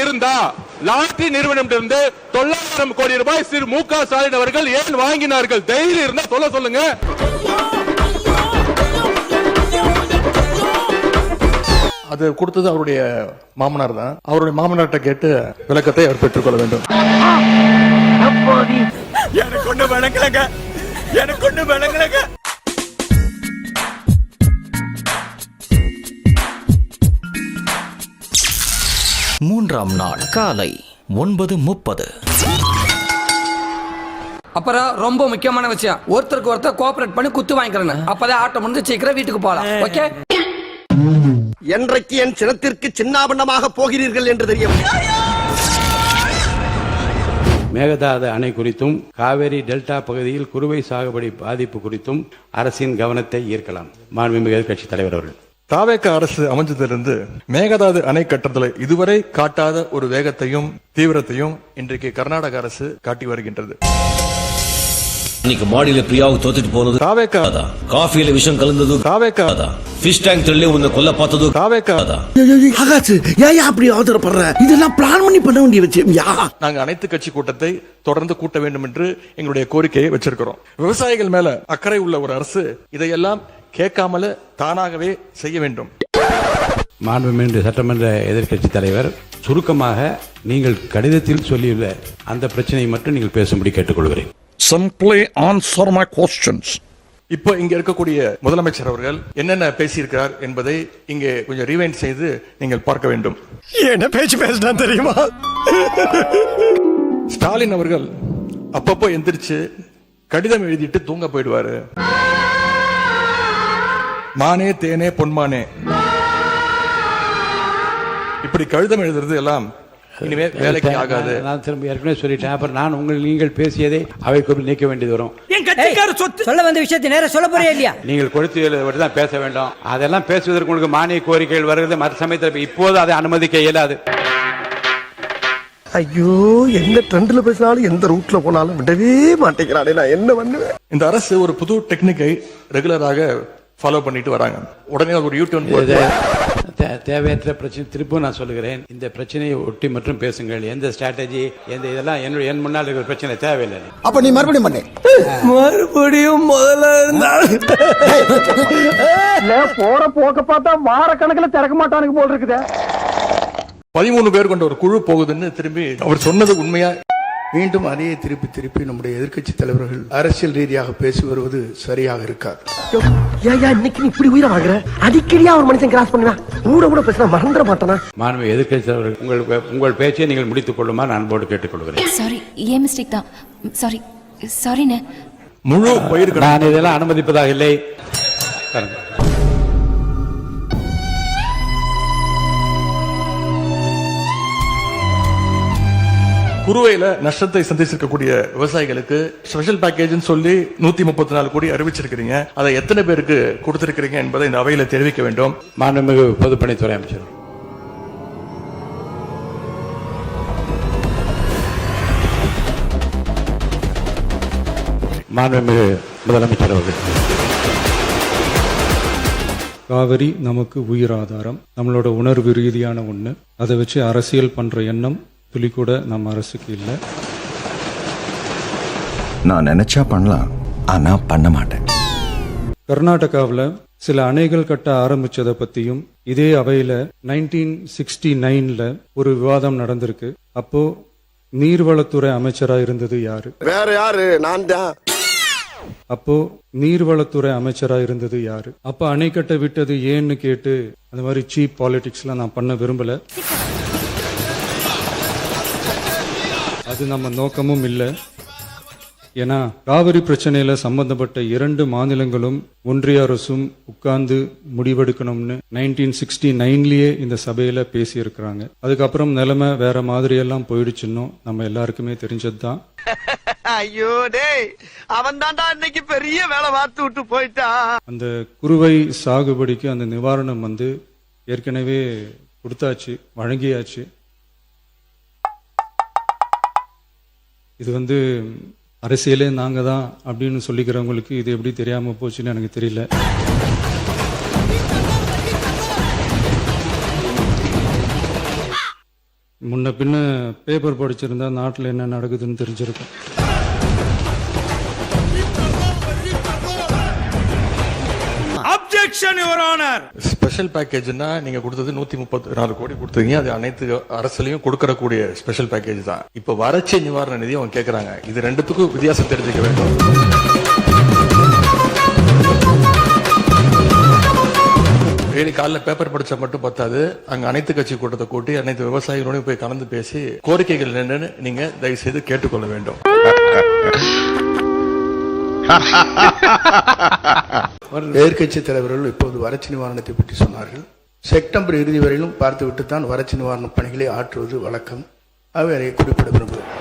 இருந்தா லாட்டரி நிறுவனத்திலிருந்து 900 கோடி ரூபாய் திரு மு.க. ஸ்டாலின் அவர்கள் ஏன் வாங்கினார்கள்? தைரியம் இருந்தா சொல்லுங்க. அது கொடுத்தது அவருடைய மாமனார் தான். அவருடைய மாமனார்ட்ட கேட்டு விளக்கத்தை அவர் பெற்றுக்கொள்ள வேண்டும். எனக்கு ஒண்ணு விளங்கலங்க, எனக்கு ஒண்ணு விளங்கலங்க. மூன்றாம் நாள் காலை 9:30. அப்புறம் ரொம்ப முக்கியமான விஷயம், ஒருத்தருக்கு ஒருத்தர் கோஆபரேட் பண்ணி குத்து வாங்கிக்கிறேன். அப்பதான் ஆட்டம் முடிஞ்சு சீக்கிரம் வீட்டுக்கு போகலாம். ஓகே. என்றைக்கு என் சினத்திற்கு சின்னாபண்ணமாக போகிறீர்கள் என்று தெரியும். மேகதாது அணை குறித்தும் காவேரி டெல்டா பகுதியில் குறுவை சாகுபடி பாதிப்பு குறித்தும் அரசின் கவனத்தை ஈர்க்கலாம். மாண்புமிகு எதிர்க்கட்சித் தலைவர் அவர்கள். தாவேக அரசு அமைஞ்சதிலிருந்து மேகதாது அணை கட்டுறதுல இதுவரை காட்டாத ஒரு வேகத்தையும் தீவிரத்தையும் இன்றைக்கு கர்நாடக அரசு காட்டி வருகின்றது. இன்னைக்கு மாடியில பிரியாவுக்கு தோத்துட்டு போனது தாவேக, காஃபியில விஷம் கலந்தது தாவேக, ஃபிஷ் டேங்க் தள்ளி உன்னை கொல்ல பார்த்தது தாவேக. ஆகாச்சு, ஏன் அப்படி அவசரப்படுற? இதெல்லாம் பிளான் பண்ணி பண்ண வேண்டிய விஷயம். நாங்க அனைத்து கட்சி கூட்டத்தை தொடர்ந்து கூட்ட வேண்டும் என்று எங்களுடைய கோரிக்கையை வச்சிருக்கிறோம். விவசாயிகள் மேல அக்கறை உள்ள ஒரு அரசு இதையெல்லாம் கேட்காமல தானாகவே செய்ய வேண்டும். மாண்புமிகு சட்டமன்ற எதிர்க்கட்சித் தலைவர், சுருக்கமாக நீங்கள் கடிதத்தில் சொல்லியுள்ள அந்த பிரச்சனையை மட்டும் நீங்கள் பேசும்படி கேட்டுக்கொள்கிறேன். Simply answer my questions. இப்போ இங்க இருக்கக்கூடிய முதலமைச்சர் அவர்கள் என்னென்ன பேசியிருக்கிறார் என்பதை இங்கே கொஞ்சம் ரீவைண்ட் செய்து நீங்கள் பார்க்க வேண்டும். என்ன பேச்சு பேசினா தெரியுமா? ஸ்டாலின் அவர்கள் அப்பப்போ எந்திரிச்சு கடிதம் எழுதிட்டு தூங்க போயிடுவாரு. மானே தேனே பொன்மானே, இப்படி கடிதம் எழுதுறது எல்லாம் இனிமே வேலைக்கு ஆகாது. நான் திரும்ப ஏற்கனவே சொல்லிட்டேன். அப்புறம் நீங்கள் பேசியதை அவைக்குள் நீக்க வேண்டியது வரும். சொல்ல வந்த விஷயத்தை நேரம் சொல்ல போறே இல்லையா? நீங்கள் கொடுத்து தான் பேச வேண்டும். அதெல்லாம் பேசுவதற்கு உங்களுக்கு மானிய கோரிக்கைகள் வருகிறது. மற்ற சமயத்தில் இப்போது அதை அனுமதிக்க இயலாது. ஐயோ, எந்த ட்ரெண்ட்ல பேசினாலும் எந்த ரூட்ல போனாலும் விடவே மாட்டேங்கிறானே, நான் என்ன பண்ணுவேன்? இந்த அரசு ஒரு புது டெக்னிக்கை ரெகுலராக ஃபாலோ பண்ணிட்டு வராங்க. உடனே ஒரு யூடியூன் தேவையற்ற பிரச்சனை திருப்பும் நான் சொல்லுகிறேன். இந்த பிரச்சனையை ஒட்டி மற்றும் பேசுங்கள். எந்த ஸ்ட்ராட்டஜி, எந்த இதெல்லாம் என் முன்னால் இருக்கிற பிரச்சனை தேவையில்லை. அப்ப நீ மறுபடியும் பண்ணு. மறுபடியும் முதல்ல இருந்தா போற போக்க பார்த்தா வார கணக்குல திறக்க மாட்டானுங்க போல் இருக்குது. 13 பேர் கொண்ட ஒரு குழு போகுதுன்னு திரும்பி அவர் சொன்னது உண்மையா? மீண்டும் அதையே திருப்பி நம்முடைய எதிர்க்கட்சி தலைவர்கள் அரசியல் ரீதியாக பேசி வருவது சரியாக இருக்காது. இன்னைக்கு நீ இப்படி உயிரை வாங்குற? அடிக்கடியா ஒரு மனுஷன் கிராஸ் பண்ணுவேன். கூட பேசினா மறந்துட மாட்டானா? மாண்புமிகு எதிர்க்கட்சி தலைவர்கள், உங்கள் பேச்சை நீங்கள் முடித்துக் கொள்ளுமா நான் அன்போடு கேட்டுக்கொள்கிறேன். சாரி, ஏன் மிஸ்டேக் தான். சாரிண்ணே. முழு பயிர் நான் இதெல்லாம் அனுமதிப்பதாக இல்லை. குறுவையில நஷ்டத்தை சந்திச்சிருக்கக்கூடிய விவசாயிகளுக்கு ஸ்பெஷல் பேக்கேஜ் சொல்லி 134 கோடி அறிவிச்சிருக்கிறீங்க. அதை எத்தனை பேருக்கு கொடுத்திருக்கிறீங்க என்பதை இந்த அவையில தெரிவிக்க வேண்டும். மாண்புமிகு பொதுப்பணித்துறை அமைச்சர். மாண்புமிகு முதலமைச்சர் அவர்கள். காவிரி நமக்கு உயிர் ஆதாரம், நம்மளோட உணர்வு ரீதியான ஒண்ணு. அதை வச்சு அரசியல் பண்ற எண்ணம் துளி கூட நம்ம அரசுக்கு இல்லை. நான் நினைச்சா பண்ணலாம், ஆனா பண்ண மாட்டேன். கர்நாடகாவில் சில அணைகள் கட்ட ஆரம்பிச்சதை பத்தியும் இதே அவையில 1969 ஒரு விவாதம் நடந்திருக்கு. அப்போ நீர்வளத்துறை அமைச்சரா இருந்தது யாரு? வேற யாரு? நான் தான். அப்போ நீர்வளத்துறை அமைச்சரா இருந்தது யாரு? அப்ப அணை கட்ட விட்டது ஏன்னு கேட்டு அந்த மாதிரி சீப் பாலிடிக்ஸ்லாம் நான் பண்ண விரும்பல. அது நம்ம நோக்கமும் இல்லை. ஏன்னா காவிரி பிரச்சனையில சம்பந்தப்பட்ட 2 மாநிலங்களும் ஒன்றிய அரசும் உட்கார்ந்து முடிவெடுக்கணும்னு 1969லயே இந்த சபையில பேசி இருக்கிறாங்க. அதுக்கப்புறம் நிலைமை வேற மாதிரி எல்லாம் போயிடுச்சுன்னு நம்ம எல்லாருக்குமே தெரிஞ்சதுதான். ஐயோ டேய், அவன் தான்டா இன்னைக்கு பெரிய வேலை பார்த்து விட்டு போயிட்டான். அந்த குறுவை சாகுபடிக்கு அந்த நிவாரணம் ஏற்கனவே கொடுத்தாச்சு, வழங்கியாச்சு. இது அரசியலே நாங்க தான் அப்படின்னு சொல்லிக்கிறவங்களுக்கு இது எப்படி தெரியாம போச்சுன்னு எனக்கு தெரியல. முன்ன பின்ன பேப்பர் படிச்சிருந்தா நாட்டில் என்ன நடக்குதுன்னு தெரிஞ்சிருக்கும். Objection your honour. ஸ்பெஷல் பேக்கேஜ்னா நீங்க கொடுத்தது 134 கோடி கொடுத்தீங்க. அது அனைத்து அரசுலயும் கொடுக்கறக்கூடிய ஸ்பெஷல் பேக்கேஜ் தான். இப்ப வறட்சி நிவாரண நிதி அவங்க கேக்குறாங்க. இது ரெண்டுத்துக்கும் வித்தியாசம் தெரிஞ்சுக்க வேண்டும். டெய்லி காலைல பேப்பர் படிச்சா மட்டும் பத்தாது. அங்க அனைத்து கட்சி கூட்டத்தை கூட்டி அனைத்து விவசாயிகளோட போய் கலந்து பேசி கோரிக்கைகள் என்னன்னு நீங்க தயவு செய்து கேட்டுக்கொள்ள வேண்டும். எதிர்க்கட்சி தலைவர்கள் இப்போது வறட்சி நிவாரணத்தை பற்றி சொன்னார்கள். செப்டம்பர் இறுதி வரையிலும் பார்த்துவிட்டு தான் வறட்சி நிவாரண பணிகளை ஆற்றுவது வழக்கம். அவை அதை குறிப்பிட விரும்புகிறேன்.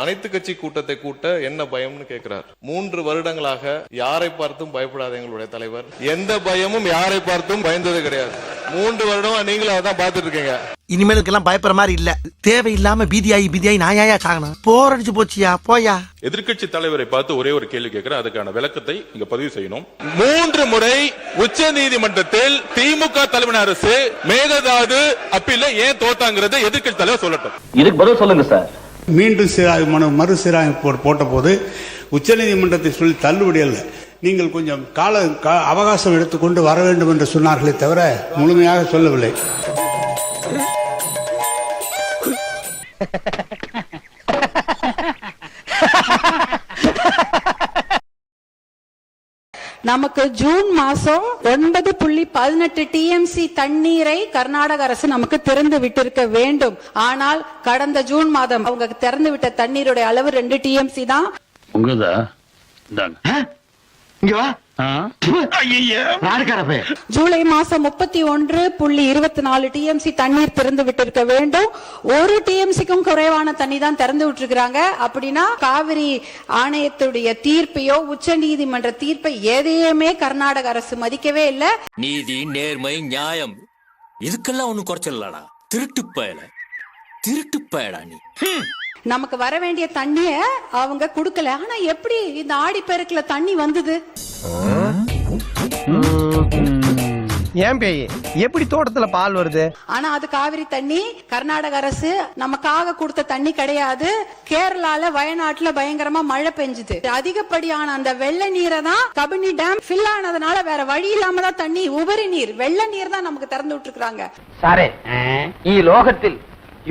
அனைத்து கட்சி கூட்டத்தை கூட்ட என்ன பயம்னு கேட்கிறார். 3 வருடங்களாக யாரை பார்த்தும் பயப்படாத எங்களுடைய தலைவர். எந்த பயமும் யாரை பார்த்தும் பயந்தது கிடையாது. 3 வருடம் நீங்களும் அதான் பார்த்துட்டு இருக்கீங்க. இனிமேலுக்கெல்லாம் பயப்படுற மாதிரி இல்ல. தேவையில்லாம பீதியாயி நாயாயா சாகணும். போரடிச்சு போச்சியா போயா. எதிர்க்கட்சி தலைவரை பார்த்து ஒரே ஒரு கேள்வி கேட்கிறேன். அதுக்கான விளக்கத்தை இங்க பதிவு செய்யணும். 3 முறை உச்ச நீதிமன்றத்தில் திமுக தலைமை அரசு மேகதாது அப்பீல்ல ஏன் தோத்தாங்கிறத எதிர்க்கட்சி தலைவர் சொல்லட்டும். இதுக்கு பதில் சொல்லுங்க சார். மீண்டும் மறு சீராய்வு போட்ட போது உச்சநீதிமன்றத்தை சொல்லி தள்ளுபடி அல்ல, நீங்கள் கொஞ்சம் அவகாசம் எடுத்துக்கொண்டு வர வேண்டும் என்று சொன்னார்களே தவிர முழுமையாக சொல்லவில்லை. நமக்கு ஜூன் மாசம் 9.18 டிஎம்சி தண்ணீரை கர்நாடக அரசு நமக்கு திறந்து விட்டிருக்க வேண்டும். ஆனால் கடந்த ஜூன் மாதம் அவங்க திறந்து விட்ட தண்ணீருடைய அளவு 2 டிஎம்சி தான். ஜூலை மாசம் 31.24 டிஎம்சி தண்ணீர் திறந்து விட்டிருக்க வேண்டும். 1 டிஎம்சிக்கும் குறைவான தண்ணி தான் திறந்து விட்டுருக்காங்க. அப்படின்னா காவிரி ஆணையத்துடைய தீர்ப்பையோ உச்ச நீதிமன்ற தீர்ப்பை எதையுமே கர்நாடக அரசு மதிக்கவே இல்லை. நீதி, நேர்மை, நியாயம் இதுக்கெல்லாம் ஒண்ணும் குறைச்சலடா. திருட்டு பயடா நீ. நமக்கு வர வேண்டிய தண்ணிய அவங்க கொடுக்கல. ஆனா எப்படி இந்த ஆடிப்பெருக்குல தண்ணி வந்தது? ஏன் பேய் எப்படி தோட்டத்துல பால் வருது? ஆனா அது காவிரி தண்ணி. கர்நாடக அரசு நமக்காக கொடுத்த தண்ணி கிடையாது. கேரளால வயநாட்டுல பயங்கரமா மழை பெஞ்சுது. அதிகப்படியான அந்த வெள்ள நீரை தான் கபினி டேம் ஃபில் ஆனதுனால வேற வழி இல்லாம தான் தண்ணி உபரி நீர் வெள்ள நீர் தான் நமக்கு திறந்து விட்டுருக்காங்க. சாரே ഈ ലോകത്തിൽ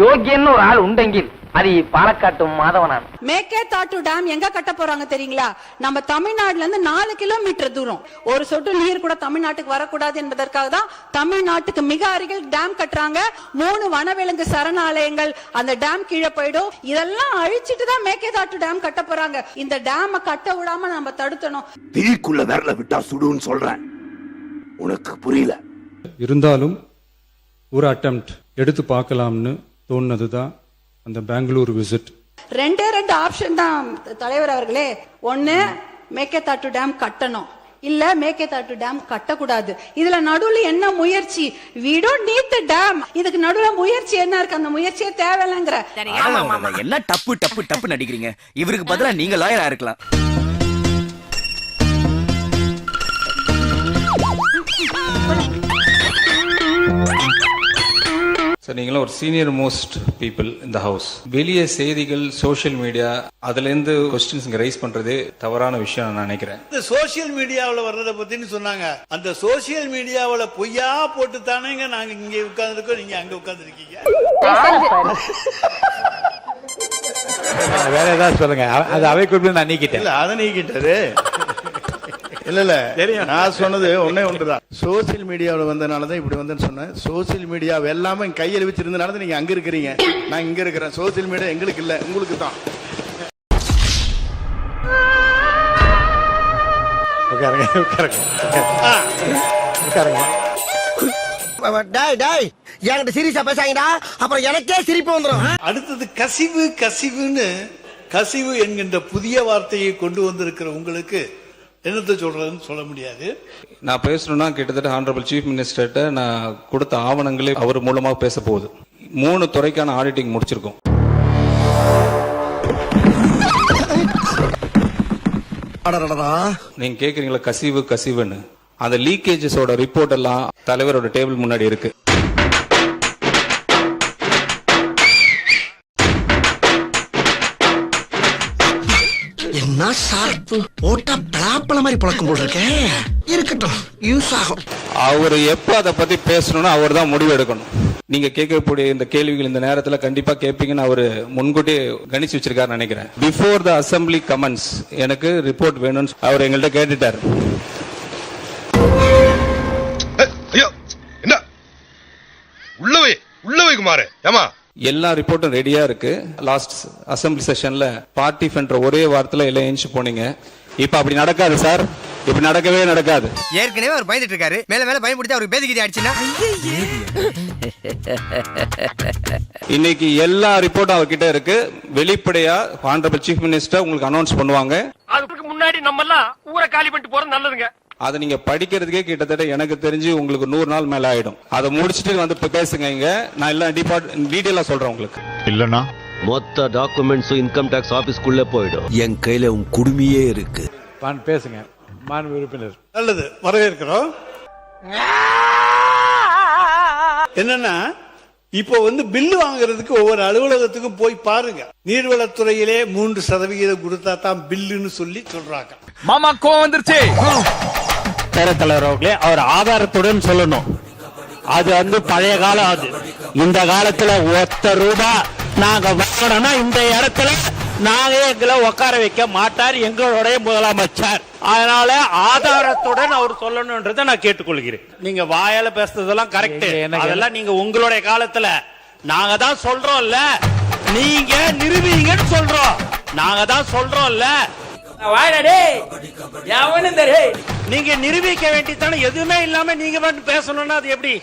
യോഗ്യൻ ஒரு ஆள் உண்டெங்கில் அது பாலக்காட்டு மாதவனான். மேகேதாட்டு டேம் எங்க கட்ட போறாங்க தெரியுங்களா? நம்ம தமிழ்நாட்டுல இருந்து 4 கிலோமீட்டர் தூரம். ஒரு சொட்டு நீர் கூட தமிழ்நாட்டுக்கு வரக்கூடாது என்பதற்காக தான் தமிழ்நாட்டுக்கு மிக அருகில் டேம் கட்டுறாங்க. 3 வனவிலங்கு சரணாலயங்கள் அந்த டேம் கீழே போயிடும். இதெல்லாம் அழிச்சிட்டு தான் மேகேதாட்டு டேம் கட்ட போறாங்க. இந்த டேம் கட்ட விடாம நம்ம தடுத்தணும். தீக்குள்ள விரல விட்டா சுடுன்னு சொல்றேன், உனக்கு புரியல. இருந்தாலும் ஒரு அட்டெம்ப்ட் எடுத்து பார்க்கலாம்னு தோணுனதுதான் அந்த பெங்களூர் விசிட். 2 ஆப்ஷன் தான் தலைவர் அவர்களே. 1 மேகேதாட்டு டேம் கட்டணும், இல்ல மேகேதாட்டு டேம் கட்டக்கூடாது. இதுல நடுவுல என்ன முயற்சி? we don't need the dam. இதுக்கு நடுவுல முயற்சி என்ன இருக்கு? அந்த முயற்சியே தேவையில்லைங்கிற. எல்லாம் டப்பு நடிக்கிறீங்க. இவருக்கு பதிலா நீங்க லாயரா இருக்கலாம். சார், நீங்களும் ஒரு சீனியர் மோஸ்ட் பீப்புள் இந்த ஹவுஸ். வெளியே செய்திகள், சோஷியல் மீடியா, அதுல இருந்து கொஸ்டின்ஸ் ரைஸ் பண்றதே தவறான விஷயம் நான் நினைக்கிறேன். இந்த சோசியல் மீடியாவில் வர்றத பத்தின்னு சொன்னாங்க. அந்த சோசியல் மீடியாவில் பொய்யா போட்டு தானேங்க நாங்க இங்க உட்கார்ந்துருக்கோம், நீங்க அங்க உட்கார்ந்துருக்கீங்க. வேற ஏதாவது சொல்லுங்க. அது அவை குறிப்பிட்டு நான் நீக்கிட்டேன். அதை நீக்கிட்டாரு. இல்ல நான் சொன்னது ஒன்றுதான். சோசியல் மீடியாவில் வந்தனாலதான் இப்படி வந்தேன்னு சொன்னேன். சோசியல் மீடியா எல்லாமே கையில் வச்சிருந்தனால நீங்க அங்க இருக்கிறீங்க, நான் இங்க இருக்கிறேன். சோசியல் மீடியா எங்களுக்கு இல்ல, உங்களுக்கு தான். என்கிட்ட சீரியஸா பேசாங்கடா, அப்புறம் எனக்கே சிரிப்பு வந்துடும். அடுத்தது கசிவு என்கின்ற புதிய வார்த்தையை கொண்டு வந்திருக்கிற உங்களுக்கு என்னத்தை சொல்றதுன்னு சொல்ல முடியாது. நான் பேசணும்னா கிட்டத்தட்ட ஹானரபிள் சீஃப் மினிஸ்டர்கிட்ட நான் கொடுத்த ஆவணங்களே அவர் மூலமா பேச போகுது. 3 துறைக்கான ஆடிட்டிங் முடிச்சிருக்கோம். நீங்க கேக்குறீங்களா கசிவுன்னு? அந்த லீக்கேஜஸோட ரிப்போர்ட் எல்லாம் தலைவரோட டேபிள் முன்னாடி இருக்கு. என்ன சார்பு போட்டா பலாப்பழ மாதிரி பழக்கம் போல் இருக்கேன். இருக்கட்டும், யூஸ் ஆகும். அவர் எப்ப அதை பத்தி பேசணும்னு அவர் தான் முடிவு எடுக்கணும். நீங்க கேட்கக்கூடிய இந்த கேள்விகள் இந்த நேரத்துல கண்டிப்பா கேட்பீங்கன்னு அவரு முன்கூட்டி கணிச்சு வச்சிருக்காரு நினைக்கிறேன். பிஃபோர் த அசம்பிளி கமெண்ட்ஸ் எனக்கு ரிப்போர்ட் வேணும்னு அவர் எங்கள்கிட்ட கேட்டுட்டாரு. என்ன உள்ளவே குமாரே, ஏமா எல்லா ரிப்போர்ட்டும் ரெடியா இருக்கு. லாஸ்ட் அசம்பிளி செஷன்ல பார்ட்டி என்ற ஒரே வார்த்தையில எல்லாம் எழுந்து போனீங்க. இப்ப அப்படி நடக்காது சார், இப்படி நடக்கவே நடக்காது. ஏற்கனவே அவர் பயந்துட்டு இருக்காரு, மேல மேல பயன்படுத்தி அவருக்கு பேதிக்கிதி ஆயிடுச்சுன்னா இன்னைக்கு எல்லா ரிப்போர்ட்டும் அவர்கிட்ட இருக்கு. வெளிப்படையா ஆனரபிள் சீஃப் மினிஸ்டர் உங்களுக்கு அனௌன்ஸ் பண்ணுவாங்க. அதுக்கு முன்னாடி நம்ம எல்லாம் ஊரை காலி பண்ணிட்டு போறது நல்லதுங்க. அதை நீங்க படிக்கிறதுக்கே கிட்டத்தட்ட எனக்கு தெரிஞ்சு உங்களுக்கு 100 நாள் மேல ஆயிடும். அதை முடிச்சுட்டு வந்து பேசுங்க. இங்க நான் எல்லாம் டீடைலா சொல்றேன் உங்களுக்கு. இல்லனா மொத்த டாக்குமெண்ட்ஸும் இன்கம் டாக்ஸ் ஆபீஸ்க்குள்ள போயிடும். என் கையில உன் குடுமியே இருக்கு. பேசுங்க மாண்பு உறுப்பினர். நல்லது, வரவேற்கிறோம். என்னன்னா இப்போ பில்லு வாங்குறதுக்கு ஒவ்வொரு அலுவலகத்துக்கும் போய் பாருங்க. நீர்வளத்துறையிலே 3% கொடுத்தா தான் பில்லுன்னு சொல்லி சொல்றாங்க. மாமா கோவம் வந்துருச்சு. பேரத்தலைவர் அவர்களே, அவர் ஆதாரத்துடன் சொல்லணும். அது பழைய காலம். அது இந்த காலத்துல ₹1 நாங்க வாங்கணும்னா இந்த இடத்துல நாங்க எங்களை உட்கார வைக்க மாட்டார் எங்களுடைய முதலமைச்சர். அதனால ஆதாரத்துடன் அவர் சொல்லணும்ன்றதை நான் கேட்டுக்கொள்கிறேன். நீங்க வாயால பேசுறதெல்லாம் கரெக்ட், அதெல்லாம் நீங்க உங்களுடைய காலத்துல நாங்க தான் சொல்றோம்ல, நீங்க நிரூபிங்கன்னு சொல்றோம். நாங்க தான் சொல்றோம்ல, நீங்க நிரூபிக்க வேண்டியதானே. எதுவுமே இல்லாம நீங்க மட்டும் பேசணும்னா அது எப்படி?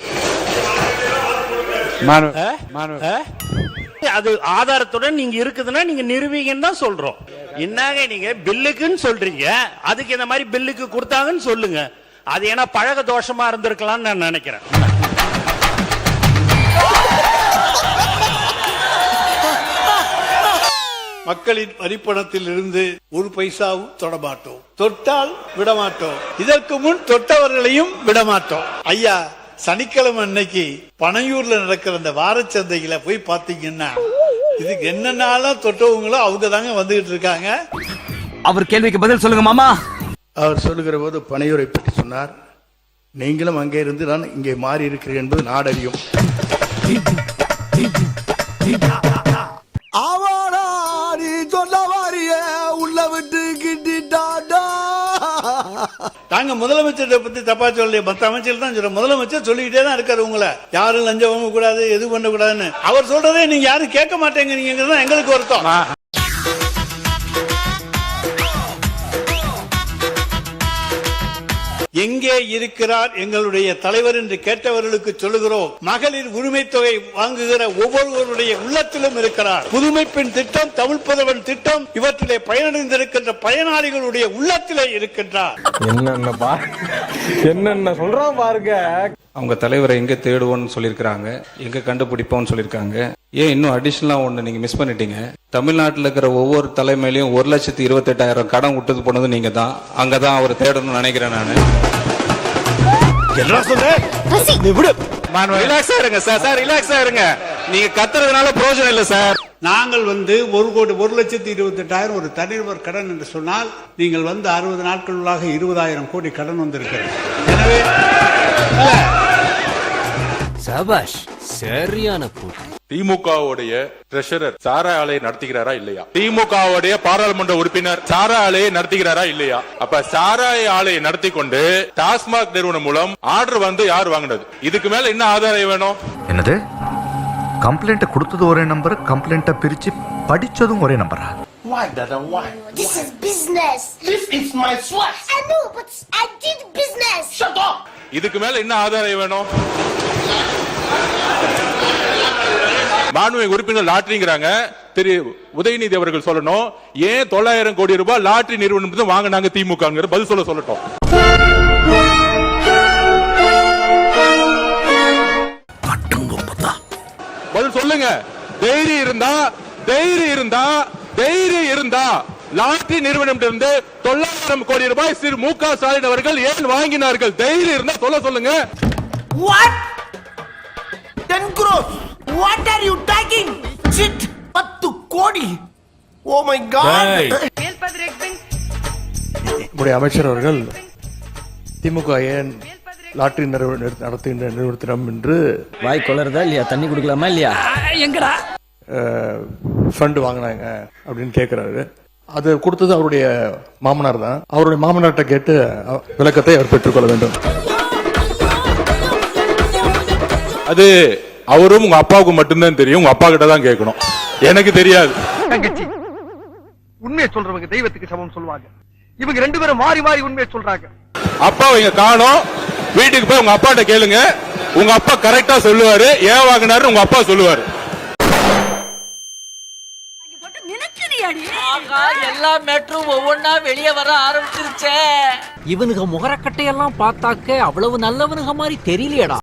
அது ஆதாரத்துடன் நீங்க இருக்குதுன்னா நீங்க நிரூபிங்கன்னு தான் சொல்றோம். என்னங்க நீங்க பில்லுக்குன்னு சொல்றீங்க, அதுக்கு இந்த மாதிரி பில்லுக்கு கொடுத்தாங்கன்னு சொல்லுங்க. அது ஏன்னா பழக தோஷமா இருந்திருக்கலாம்னு நான் நினைக்கிறேன். மக்களின் வரிப்பணத்தில் இருந்து ஒரு பைசாவும் தொடமாட்டோம், தொட்டால் விடமாட்டோம், இதற்கு முன் தொட்டவர்களையும் விடமாட்டோம். ஐயா, சனிக்கிழமை அன்னைக்கு பனையூர்ல நடக்கிற அந்த வாரச்சந்தையில போய் பாத்தீங்கன்னா இதுக்கு என்னென்னாலும் தொட்டவங்களோ அவங்க தாங்க வந்துகிட்டு இருக்காங்க. அவர் கேள்விக்கு பதில் சொல்லுங்க மாமா. அவர் சொல்லுகிற போது பனையூரை பற்றி சொன்னார். நீங்களும் அங்கே இருந்து நான் இங்கே மாறி இருக்கிறேன் என்பது நாடறியும். தாங்க முதலமைச்சரை பத்தி தப்பா சொல்லி மற்ற அமைச்சர் தான் சொல்ற. முதலமைச்சர் சொல்லிக்கிட்டே தான் இருக்காரு உங்களை யாரும் லஞ்சம் வாங்க கூடாது, எது பண்ண கூடாதுன்னு. அவர் சொல்றதே நீங்க யாரும் கேட்க மாட்டேங்கிறீங்க, எங்களுக்கு வருத்தம். எங்கே இருக்கிறார் எங்களுடைய தலைவர் என்று கேட்டவர்களுக்கு சொல்லுகிறோம், மகளிர் உரிமை தொகை வாங்குகிற ஒவ்வொருவருடைய உள்ளத்திலும் இருக்கிறார். புதுமை பெண் திட்டம், தமிழ் புதல்வன் திட்டம், இவற்றிலே பயனடைந்திருக்கின்ற பயனாளிகளுடைய உள்ளத்திலே இருக்கின்றார். என்னென்ன சொல்றான் பாருங்க. அவங்க தலைவரை எங்க தேடுவோம்னு சொல்லியிருக்காங்க, எங்க கண்டுபிடிப்போம்னு சொல்லியிருக்காங்க. ஏன் இன்னும் அடிஷனலா ஒண்ணு நீங்க மிஸ் பண்ணிட்டீங்க. தமிழ்நாட்டில் இருக்கிற ஒவ்வொரு தலைமையிலையும் 1,28,000 கடன் விட்டது போனது நீங்க தான். அங்கதான் அவர் தேடணும்னு நினைக்கிறேன் நானு. ரிலாக்ஸா இருங்க சார், ரிலாக்ஸா இருங்க. நீங்க கத்துறதுனால பிரயோஜனம் இல்ல சார். நாங்கள் 1,28,000 ஒரு தனிநபர் கடன் என்று சொன்னால் நீங்கள் 60 நாட்களுள்ளாக 20,000 கோடி கடன் வந்திருக்கிறது. எனவே சபாஷ், சரியான கூட்டம். திமுகவுடைய ட்ரெஷரர் சாராய ஆலையை நடத்துகிறாரா இல்லையா? திமுகவுடைய பாராளுமன்ற உறுப்பினர் சாராய ஆலையை நடத்துகிறாரா இல்லையா? அப்ப சாராய ஆலையை நடத்தி கொண்டு டாஸ்மாக் நிறுவனம் மூலம் ஆர்டர் யார் வாங்கினது? இதுக்கு மேல என்ன ஆதாரம் வேணும்? என்னது? கம்ப்ளைண்ட் கொடுத்தது ஒரே நம்பர், கம்ப்ளைண்ட பிரிச்சு படிச்சதும் ஒரே நம்பரா? Why, Dada, why? This is business. This is my sweat. I know, but I did business. Shut up. இதுக்கு மேல என்ன ஆதாரம் வேணும்? மாண்புமிகு உறுப்பினர் லாட்டரிங்கிறாங்க. திரு உதயநிதி அவர்கள் சொல்லணும், ஏன் 900 கோடி ரூபாய் லாட்டரி நிறுவனம் வாங்கினாங்க திமுக? பதில் சொல்லட்டும். பதில் சொல்லுங்க. தைரியம் இருந்தா லாட்டரி நிறுவனத்திலிருந்து 900 கோடி ரூபாய் திரு மு.க. ஸ்டாலின் அவர்கள் ஏன் வாங்கினார்கள்? தைரியம் இருந்தா சொல்லுங்க. What? 10 crores. What are you talking? Shit. 10 கோடி. Oh my god. நம்முடைய அமைச்சர் அவர்கள் திமுக ஏன் லாட்டரி நடத்துகின்ற நிறுவனம் என்று வாய் கொளறதா இல்லையா? தண்ணி குடுக்கலாமா இல்லையா? எங்கடா ஃபண்ட் வாங்கினாங்க அப்படின்னு கேட்கிறாரு. அது கொடுத்தது அவருடைய மாமனார் தான். அவருடைய மாமனார்ட்ட கேட்டு விளக்கத்தை அவர் பெற்றுக்கொள்ள வேண்டும். அது அவரும் உங்க அப்பாவுக்கு மட்டும்தான் தெரியும். உங்க அப்பா கிட்ட தான் கேட்கணும். எனக்கு தெரியாது. தங்கச்சி, உண்மையை சொல்றவங்க தெய்வத்துக்கு சமம் சொல்லுவாங்க. இவங்க 2 பேரும் மாறி மாறி உண்மையை சொல்றாங்க. அப்பாவை இங்க காணோம். வீட்டுக்கு போய் உங்க அப்பாட்ட கேளுங்க. உங்க அப்பா கரெக்டா சொல்லுவாரு. ஏன் வாங்கினாரு உங்க அப்பா சொல்லுவாரு. எல்லா மேட்டரும் ஒவ்வொன்னா வெளியே வர ஆரம்பிச்சிருச்சே. இவனுங்க முகரக்கட்டையெல்லாம் பார்த்தாக்க அவ்வளவு நல்லவனுங்க மாதிரி தெரியலையடா.